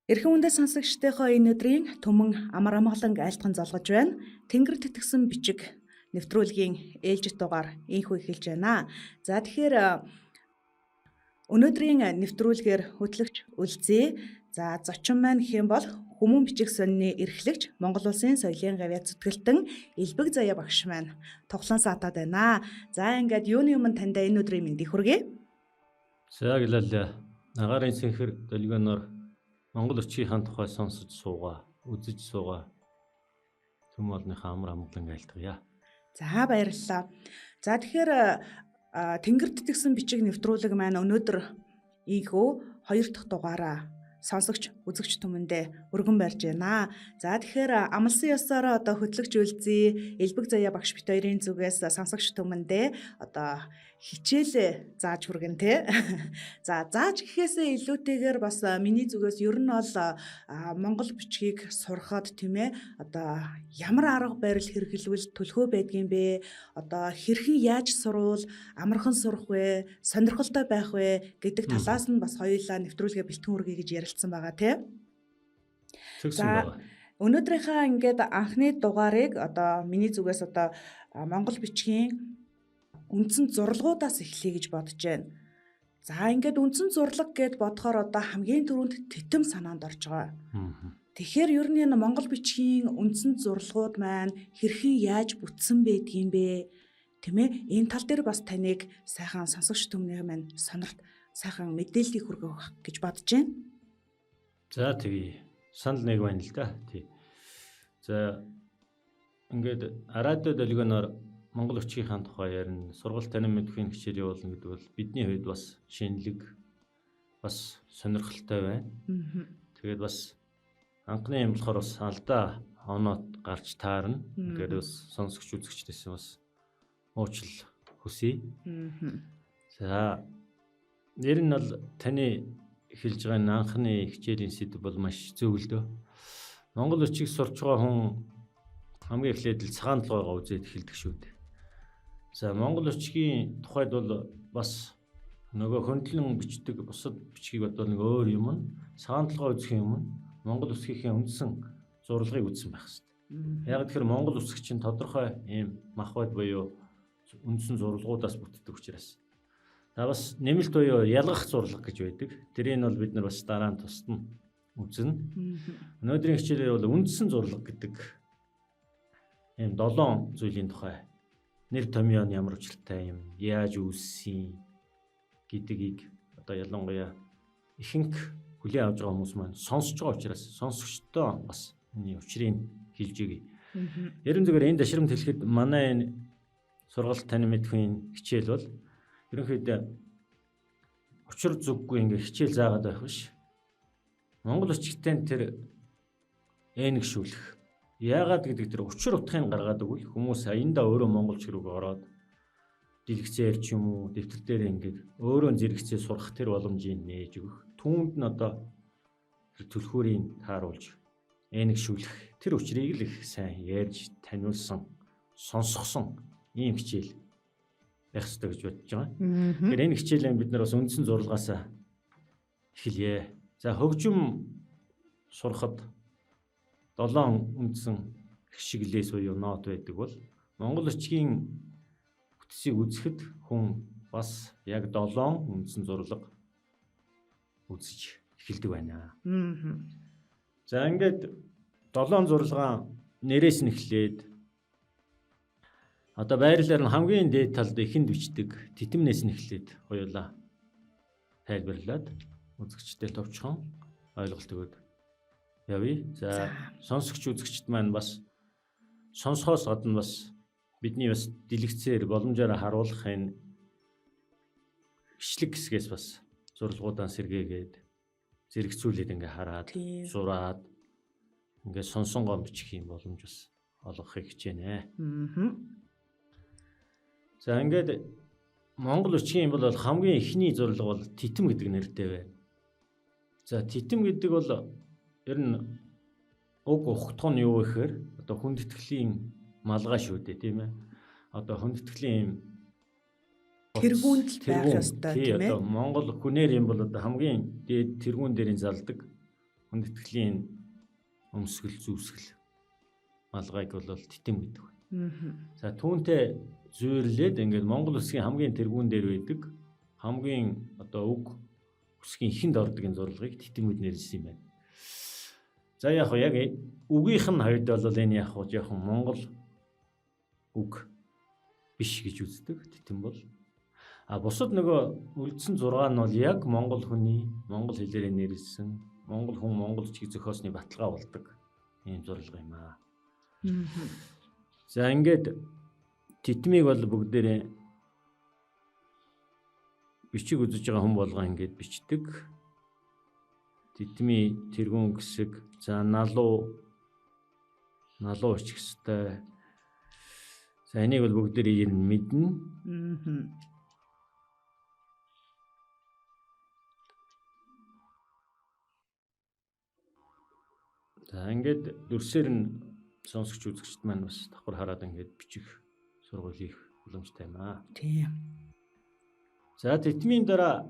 Эрхэм үндэс сонсогчдынхоо энэ өдрийн түмэн амар амгалан айлтган залгаж байна. Тэнгэр тэтгсэн бичиг нэвтрүүлгийн ээлжит дугаар ийхүү эхэлж байна. За тэгэхээр өнөөдрийн нэвтрүүлгээр хөтлөгч Үлзий. За зочин маань гэх юм бол Хүмүүн бичиг сонины эрхлэгч Монгол Улсын соёлын гавьяа зүтгэлтэн Элбэг Заяа багш маань тоглоом саатаад байна. За ингээд юуны өмнө таньда энэ өдрийн мэндийг хүргэе. За гэлээ агарын сэнхэр долгионоор Монгол Өчгийн хаан тухай сонсож суугаа, үзэж суугаа. Түм олныхаа амар амгалан айлтгая. За баярлалаа. За тэгэхээр Тэнгэр тэтгсэн бичиг нэвтрүүлэг маань өнөөдөр ийхүү 2 дахь дугаараа сонсогч үзэгч түмэндээ өргөн барьж байна. За тэгэхээр амлсан ёсоор одоо хөтлөгч Үлзий, Элбэг Заяа багш бит хоёрын зүгээс сонсогч түмэндээ одоо хичээлээ зааж хүргэн тэ. За зааж гэхээсээ илүүтэйгээр бас миний зүгээс ер нь бол монгол бичгийг сурахад тийм ээ одоо ямар арга барил хэрэглэвэл төлхөө байдгийн бэ? Одоо хэрхэн яаж сурвал амархан сурах вэ? Сонирхолтой байх вэ гэдэг талаас нь бас хоёулаа нэвтрүүлгээ бэлтгэн хүргэе гэж ярилцсан байгаа тийм. За өнөөдрийнхөө ингээд анхны дугаарыг одоо миний зүгээс одоо монгол бичгийн үндсэн зурлагуудаас эхлэе гэж бодож байна. За ингээд үндсэн зурлаг гэд бодохоор одоо хамгийн түрүүнд титэм санаанд орж байгаа. Тэгэхээр ер нь энэ монгол бичгийн үндсэн зурлагууд маань хэрхэн яаж бүтсэн байдгийм бэ? Тийм ээ? Энэ тал дээр бас таныг сайхан сонсогч түмнийх маань сонирт сайхан мэдээллийг хүргэх гэж бодож байна. За тэгье. Санал нэг байна л да. Тий. За ингээд радио долгионоор Монгол Өчгийн хаан тухай ярина, сургалт танин мэдхийн хичээл явуулна гэдэг бол бидний хувьд бас шинэлэг, бас сонирхолтой байна. Тэгээд бас анхны юм болохоор бас алдаа оноод гарч таарна. Ингээд бас сонсогч үзэгчдээс бас уучлал хүсье. За нэр нь бол таны эхэлж байгаа анхны хичээлийн сэдв бол маш зөв л дөө. Монгол Өчгийг сурч байгаа хүн хамгийн эхлээд л цагаан толгойгоо үзээд эхэлдэг шүү дээ. За Монгол Өчгийн тухайд бол бас нөгөө хөндлөн бичдэг бусад бичгийг бодвол нэг өөр юм нь цагаан толгой үзэх юм нь Монгол Өсгийнхээ үндсэн зурлагыг үзсэн байх хэрэгтэй. Яг тэгэхээр Монгол Өсгч чинь тодорхой ийм махбод буюу үндсэн зурлагуудаас бүтдэг учраас. За бас нэмэлт буюу ялгах зурлаг гэж байдаг. Тэрийг бол бид нар бас дараа нь тусдаа үзнэ. Өнөөдрийн хичээлээр бол үндсэн зурлаг гэдэг ийм 7 зүйлийн тухай нэр томьёо нь ямар учиртай юм, яаж үүссэн гэдгийг одоо ялангуяа ихэнх хүлээн авч байгаа хүмүүс маань сонсож байгаа учраас сонсогчдоо бас энэ учрыг хэлж өгье. Ерөн зүгээр энэ дашрамт хэлэхэд манай энэ сургалт танин мэдхийн хичээл бол ерөнхийдөө учир зүггүй ингээ хичээл заагаад байх биш. Монгол Өчигтэй тэр энэгшүүлэх. Яагаад гэдэг тэр учир утгыг гаргаад өгвөл хүмүүс аяндаа өөрөө монголч рүү ороод дэлгэцээр ч юм уу дэвтэр дээр ингээд өөрөө зэрэгцээ сурах тэр боломжийг нээж өгөх. Түүнд нь одоо тэр түлхүүрийг тааруулж энэгшүүлэх тэр учрыг л их сайн ярьж таниулсан, сонсгосон ийм хичээл байх ёстой гэж бодож байгаа. Тэгэхээр энэ хичээлээ бид нар бас үндсэн зурлагаас эхэлье. За хөгжим сурахад 7 үндсэн хшиглээс буюу нот байдаг бол Монгол Өчгийн бүтцийг үзэхэд хүн бас яг 7 үндсэн зурлаг үзэж эхэлдэг байна. За ингээд 7 зурлагаа нэрээс нь эхлээд одоо байрлалаар нь хамгийн дээд талд ихэнд бичдэг титэмнээс нь эхлээд хоёулаа тайлбарлаад үзэгчтэй товчхон ойлголт өгöd явъя. За сонсогч үзэгчд маань бас сонсохоос гадна бас бидний бас дэлгэцээр боломжоор харуулах энэ бичлэг хэсгээс бас зурлагуудаа сэргээгээд зэрэгцүүлээд ингээ хараад зураад ингээ сонсон гом бичих юм боломж бас олгохыг хичээнэ. За ингээд Монгол Өчгийн бол хамгийн ихний зурлаг бол титэм гэдэг нэртэй байна. За титэм гэдэг бол ер нь уг ухтх нь юу гэхээр одоо хүндэтгэлийн малгай шүү дээ тийм ээ. Одоо хүндэтгэлийн тэргүүнд байх ёстой тийм ээ. Одоо Монгол хүнээр юм бол одоо хамгийн дээд тэргүүн дээрийн залдаг хүндэтгэлийн өмсгөл зүүсгэл малгайг бол титэм гэдэг. За түүнтэй зүйрлээд ингээд Монгол үсгийн хамгийн тэргүүн дээр байдаг хамгийн одоо үг үсгийн ихэнд ордог энэ зурлагыг титэмүүд нэрлсэн юм байна. За яг үгийнх нь хувьд бол энэ яг жоохон Монгол үг биш гэж үздэг титэм бол. А бусад нөгөө үлдсэн 6 нь бол яг монгол хүний монгол хэлээр нэрлсэн монгол хүн монгол чиг зохиосны баталгаа болдог ийм зурлага юм аа. За ингээд титмийг бол бүгдээрээ бичиг үзэж байгаа хүн болгоо ингээд бичдэг. Титмийн тэргүүн хэсэг за налуу очих хэвээр. За энийг бол бүгдээрээ мэднэ. За ингээд дүрсээр нь сонсогч үзэгчд маань бас давхар хараад ингээд бичих сургууль хийх боломжтой юм аа. Тийм. За титмийн дараа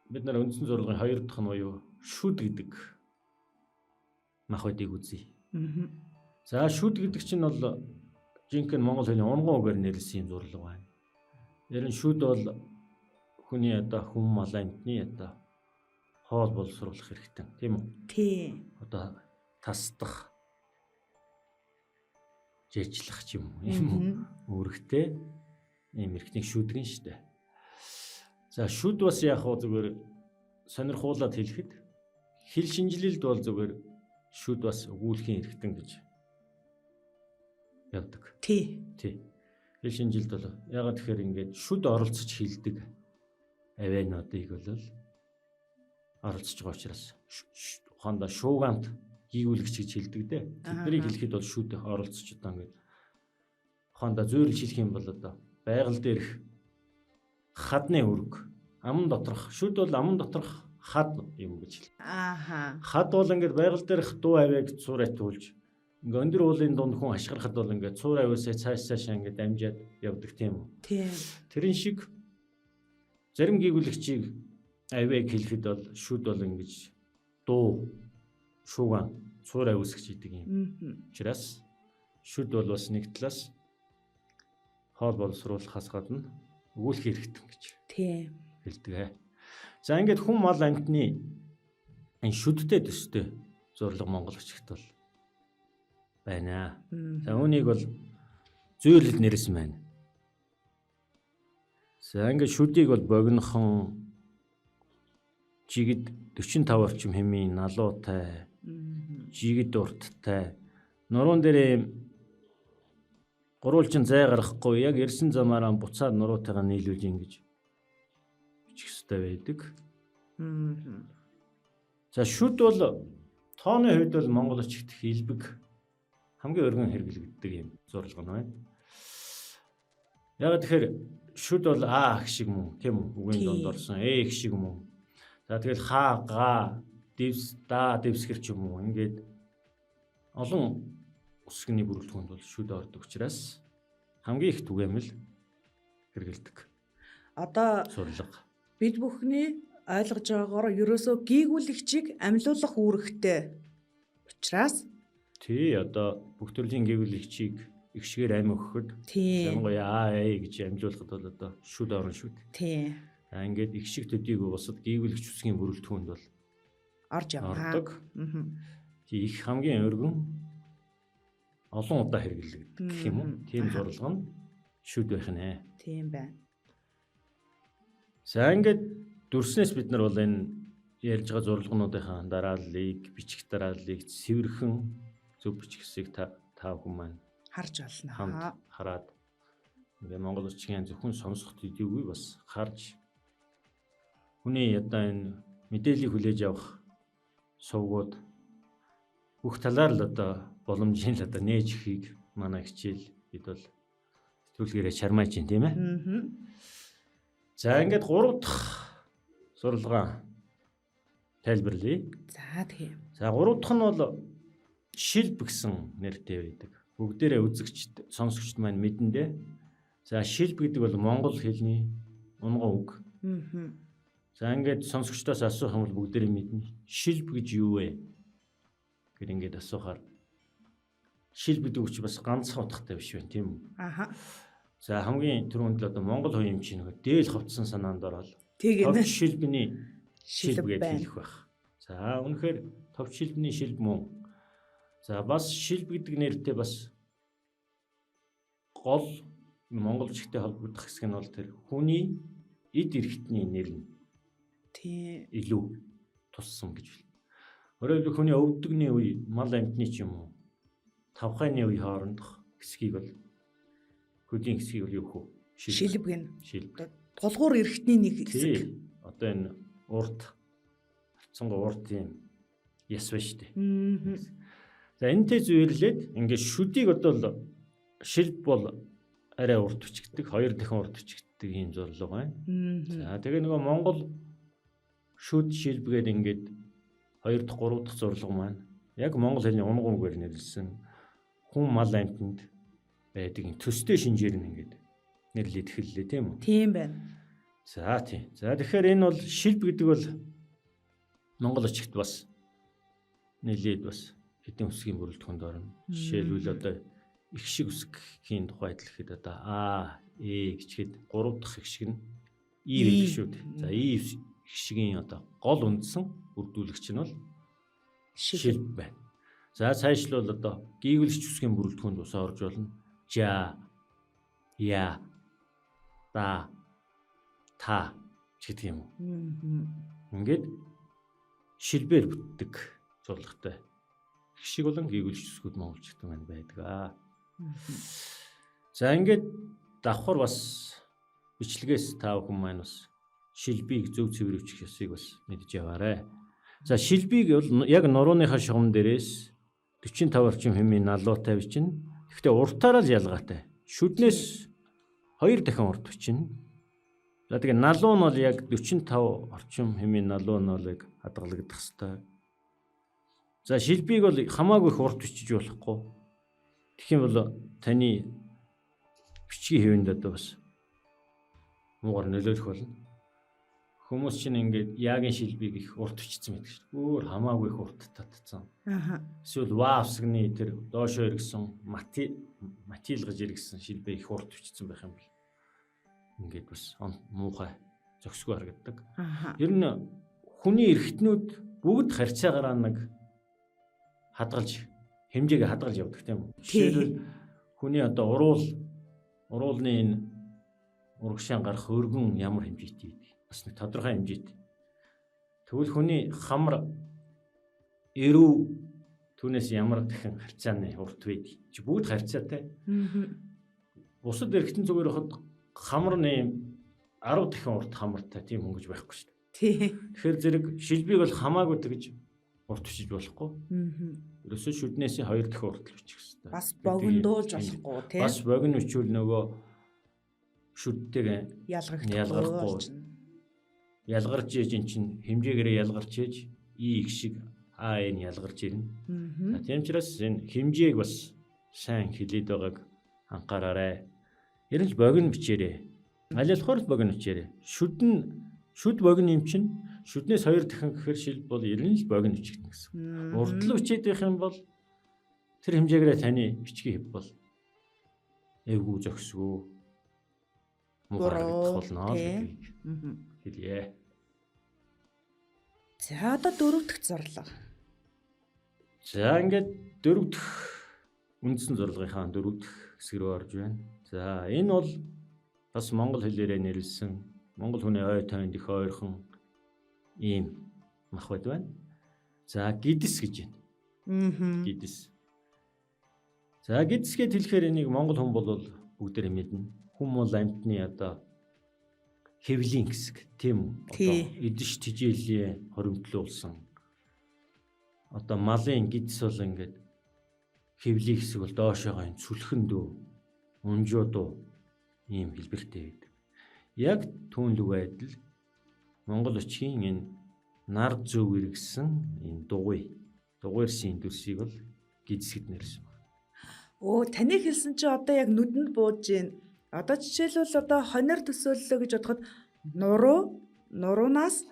бид нар үндсэн зурлагын 2 дахь нь буюу шүд гэдэг махбодыг үзье. За шүд гэдэг чинь бол жинхэнэ монгол хэлний унган үгээр нэрлсэн юм зурлага байна. Ер нь шүд бол хүний одоо хүм мал амтны одоо хоол боловсруулах хэрэгтэй тийм үү? Тийм. Одоо тасдах жижлах ч юм уу үүрэгтэй ийм эрхтний шүдгэн штэ. За шүд бас яг зүгээр сонирхуулаад хэлэхэд хэл шинжилэлд бол зүгээр шүд бас өгүүлэхийн эрхтэн гэж явдаг. Тий. Хэл шинжилэлд бол ягаад тэгэхээр ингээд шүд оролцож хэлдэг авиануудыг бол оролцож байгаа учраас ухаандаа шуугаант гүйгүүлэгч гэж хэлдэг дээ. Тэднийг хэлэхэд бол шүд оролцож одоо ингээд ухаандаа зөөлж хэлэх юм бол одоо байгаль дээрх хадны үрг аман доторх шүд бол аман доторх хад юм гэж хэлдэг. Хад бол ингээд байгаль дээрх дуу авиаг цуурайтуулж ингээд өндөр уулын дунд хүн ашгарахад бол ингээд цуур авиасаа цаашаа ингээд дамжаад явдаг тийм үү? Тийм. Тэрэн шиг зарим гүйгүүлэгчийг авиаг хэлэхэд бол шүд бол ингэж дуу шуугаан цуур авиусгч гэдэг юм. Учираас шүд бол бас нэг талаас хоол боловсруулахаас гадна өгүүлэх хэрэгтэй гэж хэлдэг. За ингээд хүн мал амтны энэ шүдтэй төстэй зурлага монгол бичигт бол байна. За үүнийг бол зүйрлэл нэрлсэн байна. За ингээд шүдийг бол богинохон жигд 45 орчим хэмээн налуутай жигд урттай нуруунд дээр гурвалжин зай гарахгүй яг ирсэн замаараа буцаад нуруутайгаа нийлүүлж ингэж бичих хэрэгтэй байдаг. За шүд бол тооны хувьд бол монгол бичигт хэлбэг хамгийн өргөн хэрэглэгддэг юм зурлага нь байна. Яг тэгэхээр шүд бол а гэх шиг мөн тийм үү? Үгийн донд орсон гэх шиг мөн. За тэгэл хаа га дэвс да дэвсгэр ч юм уу ингээд олон үсгний бүрэлдэхүүнд бол шүд ордог учраас хамгийн их түгээмэл хэрэгэлдэг. Одоо сурлага. Бид бүхний ойлгож байгаагаар ерөөсөө гийгүүлэгчийг амьлуулах үүрэгтэй учраас одоо бүх төрлийн гийгүүлэгчийг их шигээр амь өгөхөд ялангуяа гэж амжуулахад бол одоо шүд орон шүд. За ингээд их шиг төдийг бусад гийгүүлэгч үсгийн бүрэлдэхүүнд бол орж явдаг. Их хамгийн өргөн олон удаа хэрэглэгдэх гэх юм уу? Тийм зурлага нь шүд байх нэ. Тийм байна. За ингээд дүрснээс бид нар бол энэ ярьж байгаа зурлагнуудынхаа дарааллыг, бичих дарааллыг цэвэрхэн зөв бичих хэсгийг та бүхэн маань харж олно. Хараад ингээд монгол бичгийн зөвхөн сонсох төдийгүй бас харж хүний одоо энэ мэдээллийг хүлээж авах сувгууд бүх талаар л одоо боломжийн л одоо нээж ихийг манай хичээл бид бол сэтгүүлгээрээ чармааж байна тийм ээ. За ингээд 3 дахь зурлага тайлбарлая. За тийм. За 3 дахь нь бол шилб гэсэн нэртэй байдаг. Бүгдээрээ үзэгчд, сонсогчд маань мэднэ дээ. За шилб гэдэг бол монгол хэлний унган үг. За ингээд сонсогчдоос асуух юм бол бүгдээрээ мэднэ. Шилб гэж юу вэ? гэр ингээд асуухаар шил гэдэг үуч бас ганцхан утгатай биш байна тийм үү? Аха. За хамгийн түрүүнд л одоо Монгол хувийн чинь нэг дээл ховцсон санаанд ороод Тэгээ товч шилбэний шилб шилб гэж байна. хэлэх байх. За үнэхээр товч шилбэний шилб мөн. За бас шилб гэдэг нэртэй бас гол монголчтой холбогдох хэсэг нь бол тэр хүний эд эрхтний нэр нь Тийм. илүү туссан гэж байна. Өөрөөр хэлбэл хүний өвдөгний үе, мал амьтны ч юм уу, тавхайны үе хоорондох хэсгийг бол хөдийн хэсгийг бол юу хөө? Шилб гин. Шилб. Тулгуур эрхтний нэг хэсэг. Тий. Одоо энэ урд харцангуй урд юм яс байна шүү дээ. За энэтэй зүйрлээд ингээд шүдийг одоо л шилб бол арай урд бичигддэг, 2 дахин урд бичигддэг юм зорилго байна. За тэгээ нөгөө Монгол шүд шилбгээд ингээд 2 дахь 3 дахь зорилго маань яг монгол хэлний унгамгаар нэрлсэн хүн мал амьтанд байдаг юм төстэй шинжээр нь ингээд нэрлээд эхэллээ тийм үү? Тийм байна. За тийм. За тэгэхээр энэ бол шилб гэдэг бол монгол очигт бас нэлээд бас хэдэн үсгийн бүрэлдэхүүнд орно. Жишээлбэл одоо их шиг үсгийн тухайд л ихэд одоо А, Э гэчихэд 3 дахь их шиг нь И гэдэг шүү дээ. За И их шигийн одоо гол үндсэн бүрдүүлэгч нь бол шилб байна. За цаашлбал одоо гийгэлч үсгийн бүрэлдэхүүнд ус орж болно. Жа, Я, Да, Та гэдэг юм уу. Ингээд шилбээр бүтдэг зурлагтай. Их шиг болон гийгэлч үсгүүд монголчууд маань байдаг. За ингээд давхар бас бичлэгээс та бүхэн маань бас шилбийг зөв цэвэрлэж ёсыг бас мэдж яваарай. За шилбийг бол яг нурууныхаа шугам дээрээс 45 орчим хэмжээний налуутай бичнэ. Гэхдээ уртаараа л ялгаатай. Шүднээс 2 дахин урт бичнэ. За тэгээ налуу нь бол яг 45 орчим хэмжээний налуу нь бол яг хадгалагдах хэвээр. За шилбийг бол хамаагүй их урт бичиж болохгүй. Тэгэх юм бол таны бичгийн хэвэнд одоо бас муугар нөлөөлөх болно. Хүмүүс чинь ингээд яагийн шилбийг их урт бичсэн байдаг шүү дээ. Өөр хамаагүй их урт татсан. Эсвэл ваавсгны тэр доошоо иргсэн матилгаж иргсэн шилбээ их урт бичсэн байх юм бол ингээд бас муухай зөксгөө харагддаг. Ер нь хүний эрхтнүүд бүгд харьцаагаараа нэг хадгалж хэмжээгээ хадгалж явдаг тийм үү? Жишээлбэл хүний одоо уруулны энэ урагшаан гарах өргөн ямар хэмжээтэй вэ? Бас нэг тодорхой хэмжээтэй. Тэгвэл хүний хамар эрүү түүнээс ямар дахин харьцааны урт вэ? Чи бүгд харьцаатай. Бусад эргэтэн зүгээр хад хамар нэм 10 дахин урт хамартай тийм хүн гэж байхгүй шүү дээ. Тэгэхээр зэрэг шилбийг бол хамаагүй тэгж урт бичиж болохгүй. Ерөөсөө шүднээс 2 дахин урт бичих хэрэгтэй. Бас богиндуулж болохгүй тийм. Бас богино бичвэл нөгөө шүдтэйг ялгарахгүй. Ялгарч ээж эн чинь хэмжээгээрээ ялгарч ээж И их шиг А-ыг ялгарч ирнэ. Тийм учраас энэ хэмжээг бас сайн хэлээд байгааг анхаараарай. Ер нь л богино бичээрэй. Аль болохоор л богино бичээрэй. Шүд богино юм чинь шүднээс 2 дахин гэхэр шил бол ер нь л богино бичигдэнэ гэсэн. Урдлаг бичээд байх юм бол тэр хэмжээгээрээ таны бичгийн хэв бол эвгүй зөксгөө муухай болно гэдгийг хэлье. За одоо 4 дахь зурлага. За ингээд 4 дахь үндсэн зурлагынхаа 4 дахь хэсэг рүү орж байна. За энэ бол бас монгол хэлээрээ нэрлсэн монгол хүний ой тойнд их ойрхон ийм мах бод байна. За гидс гэж байна. Гидс. За гидс гэд хэлэхээр энийг монгол хүн бол бүгдээр мэднэ. Хүн бол амьтны одоо хэвлийн хэсэг тийм үү? Одоо эдэж тижээлийн хоримтлуулсан. Одоо малын гидс бол ингээд хэвлийн хэсэг бол доошоогоо энэ сүлхэн дөө, унжуу дөө ийм хэлбэртэй байдаг. Яг түүнлэг байдал монгол очгийн энэ нар зөв иргсэн энэ дугуйрсын дүрсийг бол гидсгэд нэрлсэн байна. Таны хэлсэн чи одоо яг нүдэнд бууж гин. Одоо жишээлбэл одоо хонор төсөөллөө гэж бодоход нуруунаас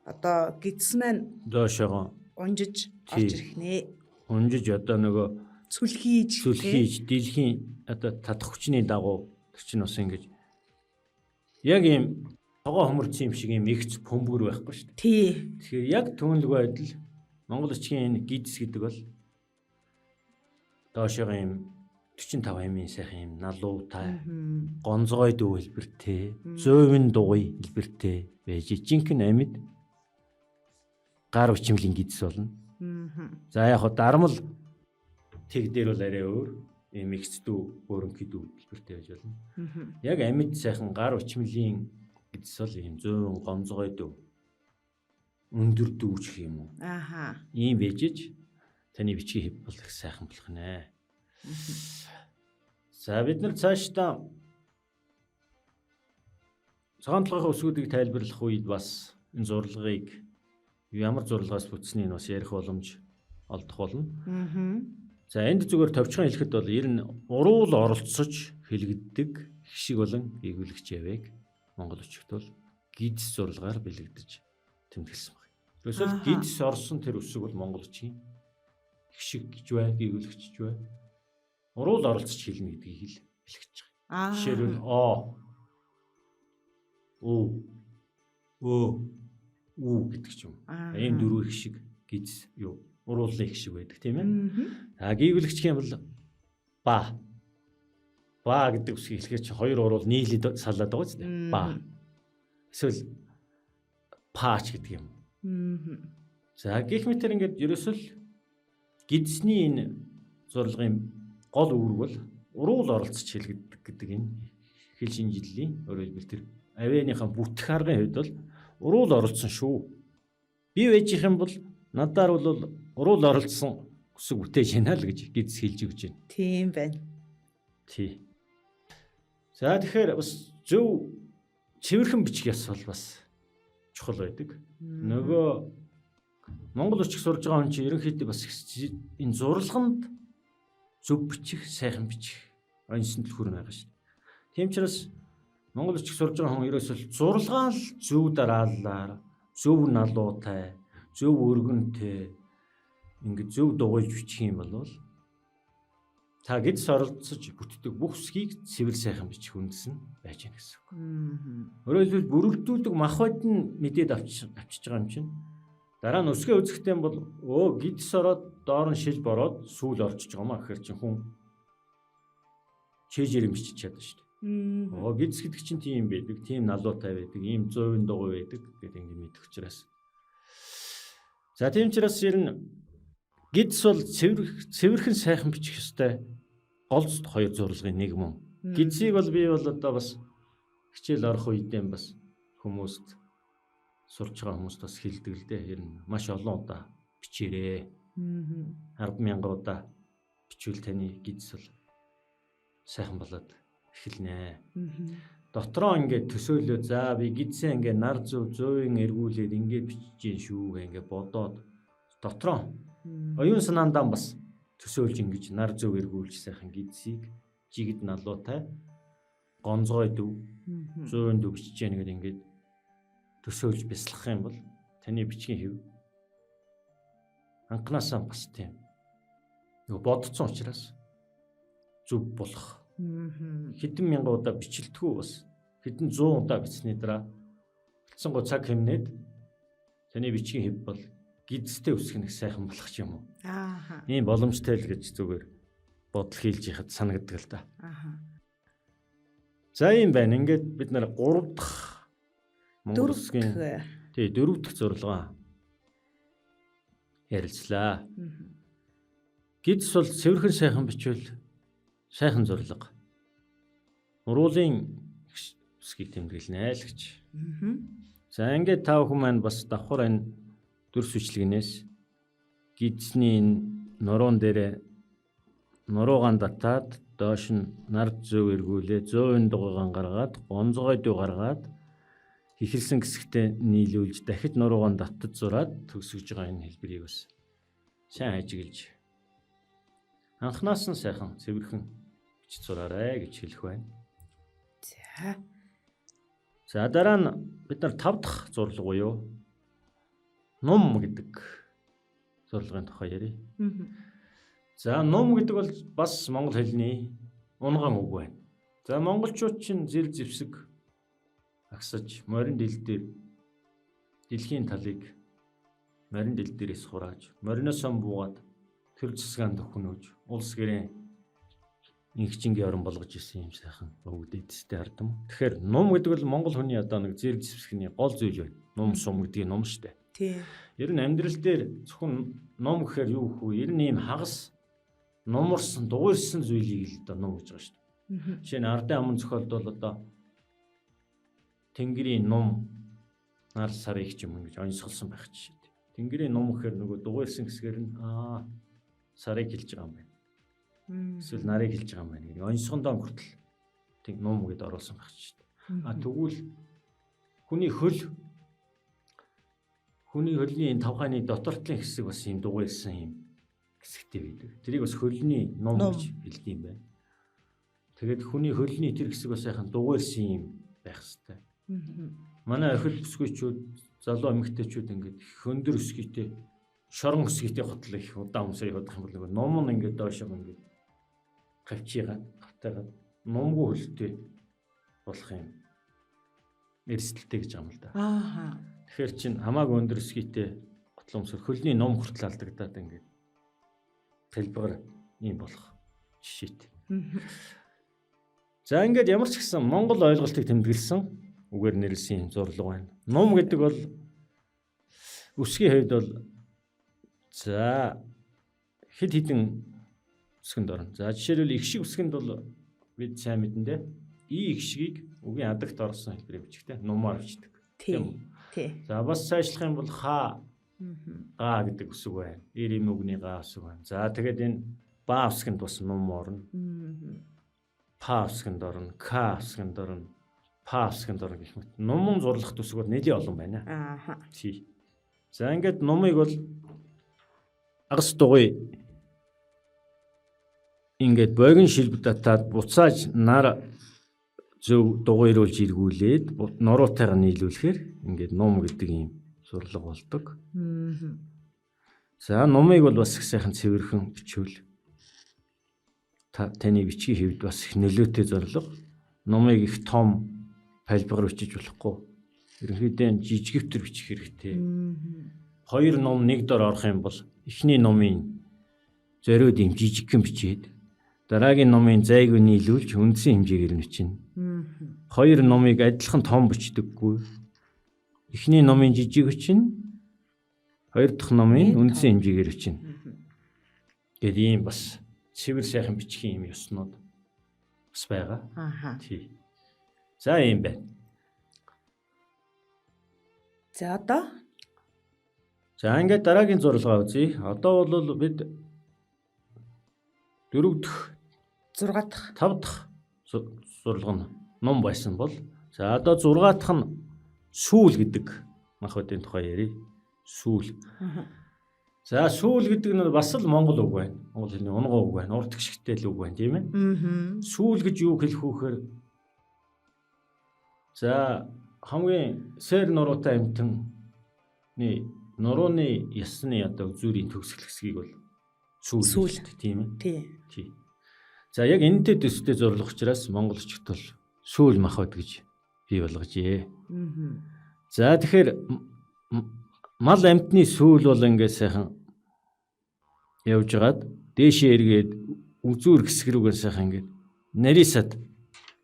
одоо гидс маань доошоогоо унжиж орж ирэх нэ. өнжиж одоо нөгөө Сүлхийж сүлхийж дэлхийн одоо татах хүчний дагуу тэр чинь бас ингэж яг ийм тогоо хөмөрцөн юм шиг ийм ихц бөмбөр байхгүй шүү дээ. Тий. Тэгэхээр яг түүнлэг байдал Монгол бичгийн энэ гидс гэдэг бол доошоо ийм 45 амийн сайхан ийм налуутай гонцгой дүү хэлбэртэй, зөөвн дугуй хэлбэртэй байж жинхэнэ амьд гар хүчмлийн гидс болно. За яг хоо дармал тэг дээр бол арай өөр ийм ихцдүү өөрөнхий дүү хэлбэртэй байж болно. Яг амьд сайхан гар хүчмлийн гидс бол ийм зөөвн гонцгой дүү өндөр дүү гэх юм уу. Ааха. Ийм бэжиж таны бичгийн хэв бол их сайхан болох нэ. За бид нар цаашдаа цагаан толгойн өсгүүдийг тайлбарлах үед бас энэ зурлагыг ямар зурлагаас бүтснийг бас ярих боломж олдох болно. За энд зүгээр товчхон хэлэхэд бол ер нь уруул оролцож хэлэгддэг хишиг болон эвлэгч явыг монгол өчигт бол гидс зурлагаар бэлэгдэж тэмдэглэсэн байна. Ерөөсөө гидс орсон тэр үсэг бол монгол өчгийн хишиг гэж бай, эвлэгч гэж бай. Уруул оролцож хэлнэ гэдгийг хэл бэлгэж байгаа. Жишээлбэл өө гэдэг ч юм. Ийм дөрвөн их шиг гидс юу уруулын их шиг байдаг тийм ээ. А гийгүүлэгч юм бол ба гэдэг үсгийг хэлэхээр чи хоёр уруул нийлээд салаад байгаа ч тийм ба. Эсвэл паач гэдэг юм. За гэх мэтэр ингээд ерөөсөл гидсний энэ зурлагын гол үүрэг бол уруул оролцож хэлэгддэг гэдэг энэ хэл шинжиллийн өөрөөр хэлбэл тэр авианыхаа бүтэх аргын хувьд бол уруул оролцсон шүү. Би байж их юм бол надаар бол уруул оролцсон өсөг бүтээж яана л гэж гидс хэлж өгч байна. Тийм байна. Тий. За тэгэхээр бас зөв цэвэрхэн бичих яс бол бас чухал байдаг. Нөгөө монгол өчиг сурж байгаа хүн чинь ерөнхийдөө бас энэ зурлаганд зөв бичих, сайхан бичих онцсон төлхөр байгаа шүү дээ. Тийм ч бас монгол өчиг сурж байгаа хүн ерөөсөө зурлагаа л зөв дарааллаар, зөв налуутай, зөв өргөнтэй ингээд зөв дугуйж бичих юм бол та гидс оролцож бүтдэг бүх үсгийг цэвэр сайхан бичих үндэс нь байж гэнэ гэсэн үг. Өөрөөр хэлбэл бүрэлдүүлдэг махбод нь мэдээд авчиж байгаа юм чинь дараа нь өсгөө үзэхтэй бол гидс ороод доор нь шил бороод сүүл орчиж байгаа маа гэхэр чинь хүн чэжээр юм бичиж чадна шүү дээ. Гидс гэдэг чинь тийм байдаг, тийм налуутай байдаг, ийм 100% дугуй байдаг гэдэг ингэ мэдэх учраас. За тийм учраас ер нь гидс бол цэвэрхэн сайхан бичих ёстой гол хоёр зурлагын нэг мөн. Гидсийг бол би бол одоо бас хичээл орох үедээ бас хүмүүст сурж байгаа хүмүүст бас хэлдэг л дээ. Ер нь маш олон удаа бичээрэй. 10,000 удаа бичвэл таны гидс бол сайхан болоод эхэлнэ. Дотроо ингээд төсөөлөө за би гидсээ ингээд нар зөөвн эргүүлээд ингээд бичиж гин шүү ингээд бодоод дотроо оюун санаандаа бас төсөөлж ингэж нар зөв эргүүлж сайхан гидсийг жигд налуутай гонцгой дүү 100 дүү бичиж яах гэдэг ингээд төсөөлж бяцлах юм бол таны бичгийн хэв анхнаасаа бас тийм нөгөө бодцсон учраас зөв болох. Хэдэн мянган удаа бичлэлтгүй бас хэдэн 100 удаа бичсний дараа бэлдсэн гоо цаг хэмнээд таны бичгийн хэв бол гидстэй үсгэх нэг сайхан болох юм уу? Ийм боломжтой л гэж зүгээр бодол хийлж яхад санагддаг л да. За юм байна. Ингээд бид нар 3 дахь монгол үсгийн тий 4 дахь зурлагаа ярилцлаа. Гидс бол цэвэрхэн сайхан бичвэл сайхан зурлага. Уруулын үсгийг тэмдэглэнэ л гэж. За ингээд та бүхэн маань бас давхар энэ дүрс бичлэгнээс гидсний нуруун дээр нуруугаан татаад доош нь нар зөв эргүүлээ 100 дугуйгаан гаргаад гонцгой дүү гаргаад хихэлсэн хэсэгтээ нийлүүлж дахид нуруугаан татаж зураад төгсөж байгаа энэ хэлбэрийг бас сайн ажиглаж анхнаас нь сайхан цэвэрхэн бичиж зураарай гэж хэлэх байна. За дараа нь бид нар 5 дахь зурлаг буюу ном гэдэг зурлагын тухай ярив. За ном гэдэг бол бас монгол хэлний унган үг байна. За монголчууд чинь зэр зэвсэг агсаж морин дил дээр дэлхийн талыг морин дил дээрээс хурааж мориноос сон буугаад төр засгаанд өхнөөж улс гэрээ инхчингийн орон болгож исэн юм сайхан бүгд эцэстээ хардам. Тэгэхээр ном гэдэг бол монгол хүний одоо нэг зэр зэвсэгний гол зүйл байна. Ном сум гэдгийг ном штэ. Тий. Ер нь амьдрал дээр зөвхөн ном гэхээр юу гэв? Ер нь ийм хагас номорсон, дугуйрсан зүйлийг л одоо ном гэж байгаа шүү дээ. Жишээ нь ардын аман зохиолд бол одоо Тэнгэрийн ном нар сарыг ч юм ингэж онцголсон байх жишээ. Тэнгэрийн ном гэхээр нөгөө дугуйрсан хэсгээр нь сарыг хэлж байгаа юм байна. Эсвэл нарыг хэлж байгаа юм байна. Нэг онцгондоо хүртэл тэг ном гэдээ оруулсан байх жишээ. Тэгвэл хүний хөлний тавхааны дотортлын хэсэг бас юм дугуйрсан юм хэсэгтэй байдаг. Тэрийг бас хөлний ном гэж хэлдэг юм байна. Тэгээд хүний хөлний тэр хэсэг бас яхан дугуйрсан юм байх хэвээр. Манай охид бүсгүйчүүд, залуу эмэгтэйчүүд ингээд хөндөр өсгийтэй, шорон өсгийтэй хотол их удаан өмсөй явах юм бол нөгөө ном нь ингээд доошоо ингээд хавтайгаад номгүй хөлтэй болох юм. Эрсдэлтэй гэж юм л да. Тэгэхээр чин хамаагүй өндөр өсгийтэй хотол өмсөр хөлний ном хүртэл алдагдаад ингээд хэлбэр юм болох жишээтэй. За ингээд ямар ч гэсэн монгол ойлголтыг тэмдэглэсэн үгээр нэрлсэн зурлаг байна. Ном гэдэг бол үсгийн хувьд бол за хэд хэдэн үсгэнд орно. За жишээлбэл их шиг үсгэнд бол бид сайн мэдэн дээ. И их шигийг үгийн адагт орсон хэлбэрээр бичгтэй. Нумаар бичдэг. Тийм. За бас сайжлах юм бол га гэдэг үсэг байна. Ир им үгний га үсэг байна. За тэгээд энэ ба үсгэнд бас ном орно. Па үсгэнд орно, ка үсгэнд орно, па үсгэнд орно гэх мэт. Номон зурлах үсгүүд нэлээд олон байна. Тий. За ингээд номыг бол агас дугуй ингээд богино шилбэ татаад буцааж нар зөв дугуйруулж эргүүлээд нуруутайгаа нийлүүлэхээр ингээд ном гэдэг юм зурлаг болдог. За номыг бол бас их сайхан цэвэрхэн бичвэл таны бичгийн хэвд бас их нөлөөтэй зорилго. Номыг их том тайлбар бичиж болохгүй. Ерөнхийдөө жижигвтер бичих хэрэгтэй. Хоёр ном нэг дор орох юм бол эхний номын зориуд юм жижигхэн бичээд дараагийн номын зайг нийлүүлж үндсэн хэмжээгээр нь бичнэ. Хоёр номыг адилхан том бичдэггүй. Эхний номын жижиг бичнэ. Хоёр дахь номын үндсэн хэмжээгээр бичнэ. Гэт ийм бас цэвэр сайхан бичгийн юм ёснууд бас байгаа. Тий. За ийм байна. За одоо ингээд дараагийн зурглаа үзье. Одоо бол бид 4 дахь 6 дахь 5 дахь зурлага нь ном байсан бол за одоо 6 дахь нь сүүл гэдэг махбодын тухай ярив. Сүүл. За сүүл гэдэг нь бас л монгол үг байна. Монгол хэлний унган үг байна. Урт гიშгтэй л үг байна, тийм ээ. Сүүл гэж юу хэлэх вөхөр за хамгийн сэр нуруутай амтны нурууны ясны одоо зүрийн төгсгөл хэсгийг бол сүүл тийм ээ. Тий. За яг энэтэй төстэй зорилго учраас монголчууд бол сүүл махбод гэж бий болгожээ. За тэгэхээр мал амтны сүүл бол ингээд сайхан явжгаад дээшээ эргээд үзүүр хэсэг рүүгээ сайхан ингээд нарийсад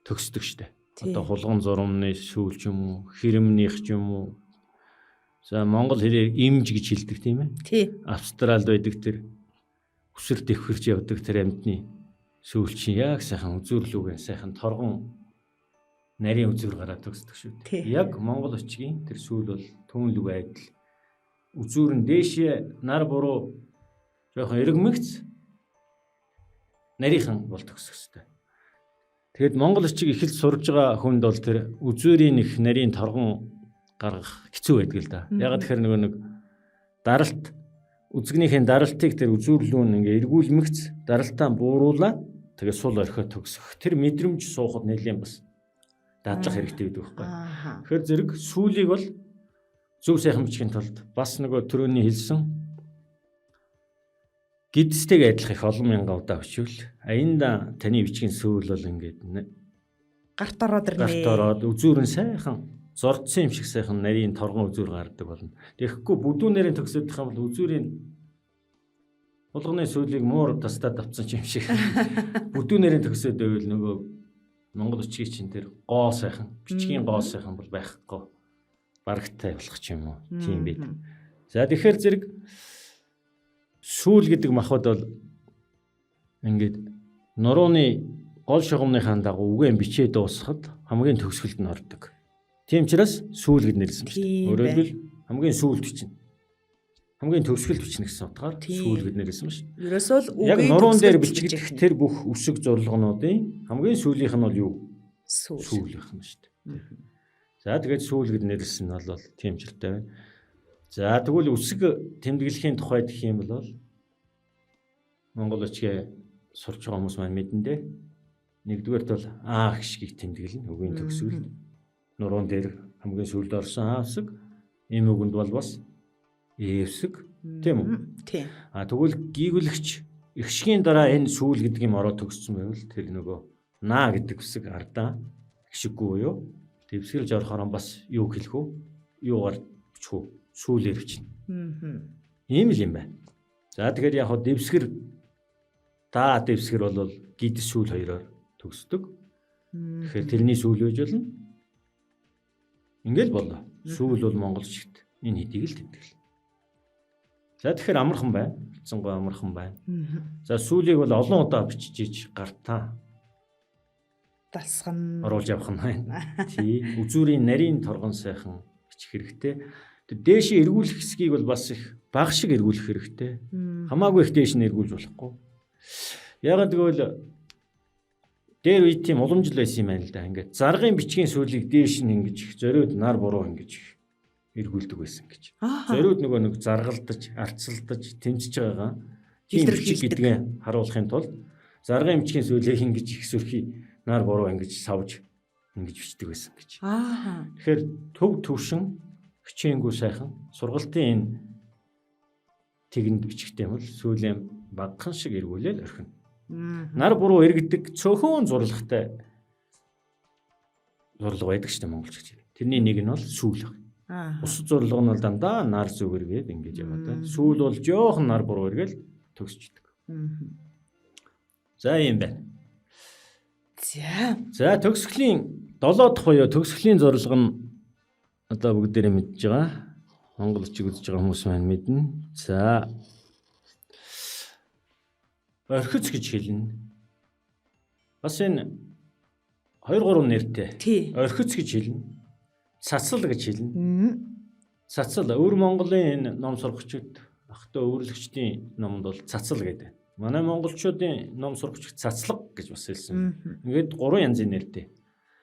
төгсдөг штэ. Одоо хулган зурмны сүүл ч юм уу, хэрэмнийх ч юм уу. За монгол хэлээр имж гэж хэлдэг тийм ээ. Тий. Австралид байдаг тэр өсөр дэвхэрч явдаг тэр амтны сүүл чинь яг сайхан үзүүрлүүгээ сайхан торгон нарийн үзүүр гараад төгсдөг шүү дээ. Яг монгол очгийн тэр сүүл бол түүнлэг байдал. Үзүүр нь дээшээ нар буруу жоохон эргэмэгц нарийнхан бол төгсөх ёстой. Тэгэд монгол очиг эхэлж сурж байгаа хүнд бол тэр үзүүрийн их нарийн торгон гаргах хэцүү байдаг л да. Ягаад тэгэхээр нөгөө нэг даралт үзэгнийхээ даралтыг тэр үзүүрлүүн ингээ эргүүлмэгц даралтаа бууруулаад тэгээ сул орхиод төгсөх. Тэр мэдрэмж суухад нэлээд бас дадлах хэрэгтэй байдаг байхгүй. Тэгэхээр зэрэг сүүлийг бол зөв сайхан бичгийн тулд бас нөгөө түрүүний хэлсэн гидстэйг адилах их олон мянган удаа бичвэл аянда таны бичгийн сүүл бол ингээд Гарт ороод ирнэ. гарт ороод үзүүр нь сайхан зордсон юм шиг сайхан нарийн торгон үзүүр гардаг болно. Тэгэхгүй бүдүүнэрийн төгсөдөх юм бол үзүүрийн булганы сүүлийг муур тастаад авцсан юм шиг. Бүдүүнэрийн төгсөд байвал нөгөө Монгол бичгийн чинь тэр гоо сайхан, бичгийн гоо сайхан бол байхгүй. Барагтай болох ч юм уу. Тийм байд. За тэгэхээр зэрэг сүүл гэдэг махбод бол ингээд нурууны гол шугамныхаа дагуу үгэн бичээ дуусахад хамгийн төгсгөлд нь ордог. Тийм учраас сүүл гэд нэрлсэн шүү дээ. Өөрөөр хэлбэл хамгийн сүүлд бичнэ. Хамгийн төгсгөлд бичнэ гэсэн утгаар сүүл гэд нэрлсэн шүү дээ. Ерөөсөө л яг нуруунд дээр бичигдэх тэр бүх үсэг зорилгонуудын хамгийн сүүлийнх нь бол юу? Сүүл байх нь шүү дээ. За тэгээд сүүл гэд нэрлсэн нь бол тиймчилтэй байна. За тэгвэл үсэг тэмдэглэхийн тухай гэх юм бол Монгол бичгээ сурч байгаа хүмүүс маань мэдэн дээ. Нэгдүгээрт бол А гişгийг тэмдэглэнэ. Үгийн төгсгөл нуруунд дээр хамгийн сүүлд орсон А үсэг. Ийм үгэнд бол бас Э үсэг тийм үү? Тийм. Тэгвэл гийгүүлэгч ихшгийн дараа энэ сүүл гэдэг юм ороод төгссөн байвал тэр нөгөө наа гэдэг үсэг ардаа гişггүй юу? Дэвсгэрж орохоор бас юу хэлэх вэ? Юугаар бичих вэ? Сүүлээр бичнэ. Ийм л юм байна. За тэгэхээр яг хоо дэвсгэр бол гидс сүүл хоёроор төгсдөг. Тэгэхээр тэрний сүүл байж болно. Ингээл болоо. Сүүл бол монголчууд энэ хэдийг л тэмдэглэнэ. За тэгэхээр амархан байна. Хэцэнгой амархан байна. За сүүлийг бол олон удаа бичиж гартаа дасган оруулж явах нь байна. Тий. Үзүүрийн нарийн торгон сайхан бичих хэрэгтэй. Тэр дээш эргүүлэх хэсгийг бол бас их баг шиг эргүүлэх хэрэгтэй. Хамаагүй их дээш нь эргүүлж болохгүй. Ягаад гэвэл дээр үе тийм уламжлал байсан юм байна л да. Ингээд заргын бичгийн сүүлийг дээш нь ингэж зориуд нар буруу ингэж эргүүлдэг байсан гэж. Зориуд нөгөө нэг заргалдаж, арцалдаж, тэмцэж байгаагаа тийм бичиг гэдгээ харуулахын тулд заргын бичгийн сүүлийг ингэж их сүрхий нар буруу ингэж савж ингэж бичдэг байсан гэж. Тэгэхээр төв төвшин хичээнгүй сайхан сургалтын энэ тэгэнд бичгтэй бол сүүлийн багхан шиг эргүүлэл орхино. Нар буруу эргэдэг цөөхөн зурлагтай зурлага байдаг шүү дээ монголчууд. Тэрний нэг нь бол сүүл. Бус зурлага нь бол дандаа нар зүг эргээд ингэж яваад байна. Сүүл бол жоохон нар буруу эргээл төгсчдөг. За юм байна. За төгсгөлийн 7 дахь буюу төгсгөлийн зурлага нь одоо бүгдээрээ мэдж байгаа. Монгол бичиг үзэж байгаа хүмүүс маань мэднэ. За орхиц гэж хэлнэ. Бас энэ 2-3 нэртэй. Орхиц гэж хэлнэ. Цацал гэж хэлнэ. Цацал өвөр Монголын энэ ном сурагчид ахтаа өвөрлөгчдийн номонд бол цацал гэдэг. Манай монголчуудын ном сурагч цацлаг гэж бас хэлсэн. Ингээд 3 янзын нэртэй.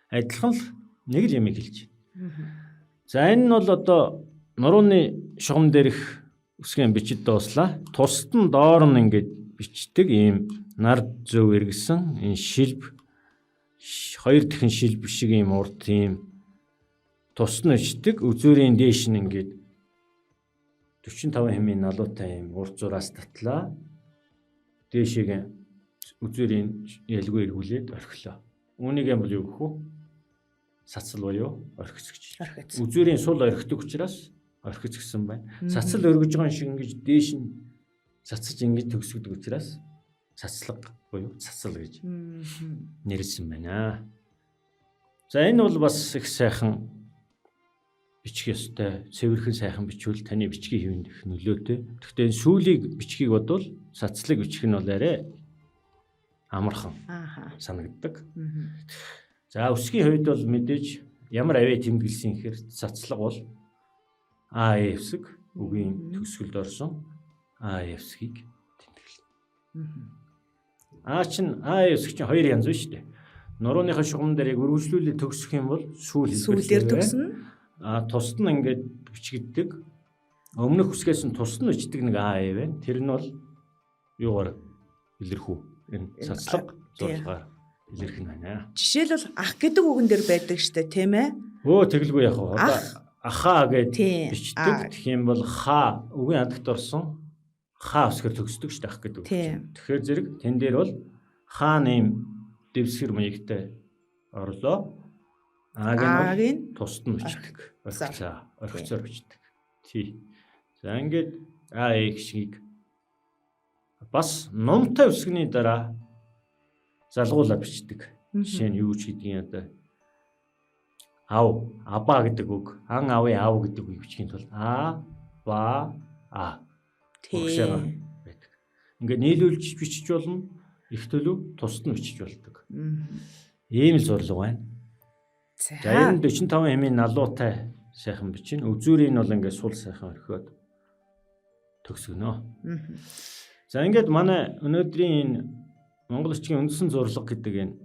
Адилхан л нэг л ямиг хэлж байна. За энэ нь бол одоо нурууны шугам дээрх үсгийн бичид дууслаа. Тусад нь доор нь ингээд бичдэг ийм нар зөв эргэсэн энэ шилб хоёр дахин шилб шиг ийм урд ийм тус нь бичдэг. Үзүүрийн дээш нь ингээд 45 хэмээн налуутай ийм урд зураас татлаа. Дээшийг үзүүрийн ялгүй эргүүлээд орхилоо. Үүнийг юм бол юу гэх вэ? Цацал буюу орхиц гэж. Үзүүрийн сул орхидог учраас орхиц гэсэн байна. Цацал өргөж байгаа шиг ингэж дээш нь цацаж ингэж төгсгдөг учраас цацлаг буюу цацал гэж нэрлсэн байна. За энэ бол бас их сайхан бичих ёстой. Цэвэрхэн сайхан бичвэл таны бичгийн хэвэнд их нөлөөтэй. Гэхдээ сүүлийг бичгийг бодвол цацлыг бичих нь бол арай амархан санагддаг. За үсгийн хувьд бол мэдээж ямар авиа тэмдэглэсэн гэхээр цацлага бол АЭ үсэг үгийн төгсгөлд орсон АЭ үсгийг тэмдэглэнэ. Чин АЭ үсэг чинь 2 янз шүү дээ. Нурууныхаа шугам дээр яг өргөжлүүлээд төгсөх юм бол сүүлээр төгснө. Тусад нь ингээд бичигддэг. Өмнөх үсгээс нь тусад нь бичдэг нэг АЭ байна. Тэр нь бол юугаар илэрхүү? Энэ цацлага зургаар илэрх нь байна. Жишээлбэл ах гэдэг үгэн дээр байдаг штэ тийм ээ. Тэгэлгүй яг одоо ахаа гэж бичдэг. Тэгэх юм бол ха үгийн хадагт орсон хаа өсгөр төгсдөг ш таах гэдэг үг Тийм. чинь. Тэгэхээр зэрэг тэн дээр бол хаа нэм дэвсгэр маягтай орлоо. Ааг нь бол Агийн тусад нь өчтдөг. зар. Орхицоор өчтдөг. Тий. За ингээд А гişгийг бас номтой өсгөний дараа залгуулаад бичдэг. Жишээ нь юу ч гэдгийг одоо ав, аба гэдэг үг, ан авын ав гэдэг үг бичгийн тулд а, ба, а урагшаага Тийм. байдаг. Ингээд нийлүүлж бичиж болно. Их төлөв тусад нь бичиж болдог. Ийм л зурлаг байна. За. За 45 хэмээн налуутай сайхан бичнэ. Үзүүрийн бол ингээд сул сайхан орхиод төгсгөнө. За ингээд манай өнөөдрийн энэ Монгол бичгийн үндсэн зурлаг гэдэг энэ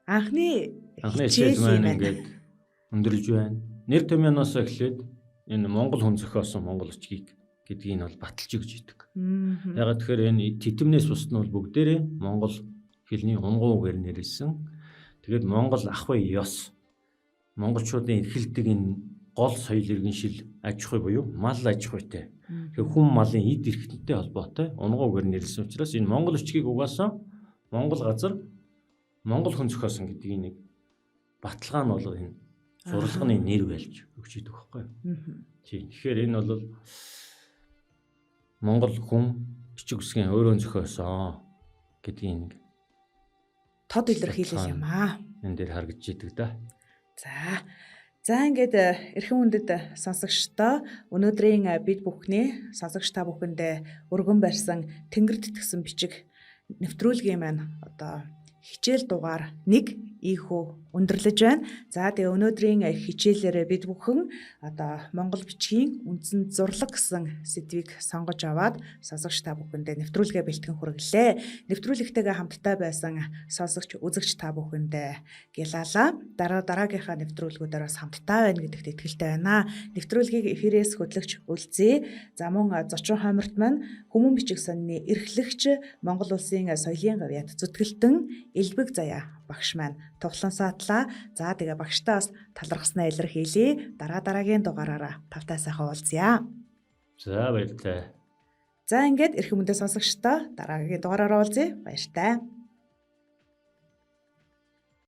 Анхны хичээл маань ингээд өндөрлж байна. Нэр томьёоноос эхлээд энэ Монгол хүн зохиосон Монгол бичгийг гэдгийг нь бол баталж өгч идэг. Ягаад тэгэхээр энэ титэмнээс бусд нь бол бүгдээрээ Монгол хэлний унгуу үгээр нэрэлсэн. Тэгээд Монгол ах буй ёс монголчуудын эрхэлдэг энэ гол соёл иргэншил аж ахуй буюу мал аж ахуйтай. Тэгэхээр хүн малын эд эрхтэнтэй холбоотой унгуу үгээр нэрэлсэн учраас энэ Монгол бичгийг угаасаа Монгол газар Монгол хүн зохиосон гэдгийг нэг баталгаа нь бол энэ зурлагын нэр байлж өгч идэг байхгүй юу? Тийм. Тэгэхээр энэ бол Монгол хүн бичиг үсгийн өөрөө зохиосон гэдгийг нэг тод илэрхийлэл юм аа. энэ дээр харагдж идэг да. За. За ингээд эрхэм хүндэт сонсогчдоо өнөөдрийн бид бүхний сонсогч та бүхэндээ өргөн барьсан Тэнгэр тэтгэсэн бичиг нэвтрүүлгийн маань одоо хичээл дугаар 1 ийхүү өндөрлөж байна. За тэгээ өнөөдрийн хичээлээр бид бүхэн одоо Монгол бичгийн үндсэн зурлаг гэсэн сэдвийг сонгож аваад сонсогч та бүхэндээ нэвтрүүлгээ бэлтгэн хүргэлээ. Нэвтрүүлэгтэйгээ хамтдаа байсан сонсогч үзэгч та бүхэндээ гялалаа. Дараагийнхаа нэвтрүүлгүүдээр бас хамтдаа байна гэдэгт итгэлтэй байна. Нэвтрүүлгийг эфирээс хөтлөгч үлзээ. За мөн зочин хойморт маань Хүмүүн бичиг сонины эрхлэгч Монгол улсын соёлын гавьяат зүтгэлтэн Элбэг Заяа багш маань тоглон саатлаа. За тэгээ багштай бас талархснаа илэрхийлье. Дараагийн дугаараараа тавтай сайхан уулзъя. За баярлалаа. За ингээд эрхэм хүндэт сонсогчдоо дараагийн дугаараараа уулзъя. Баяртай.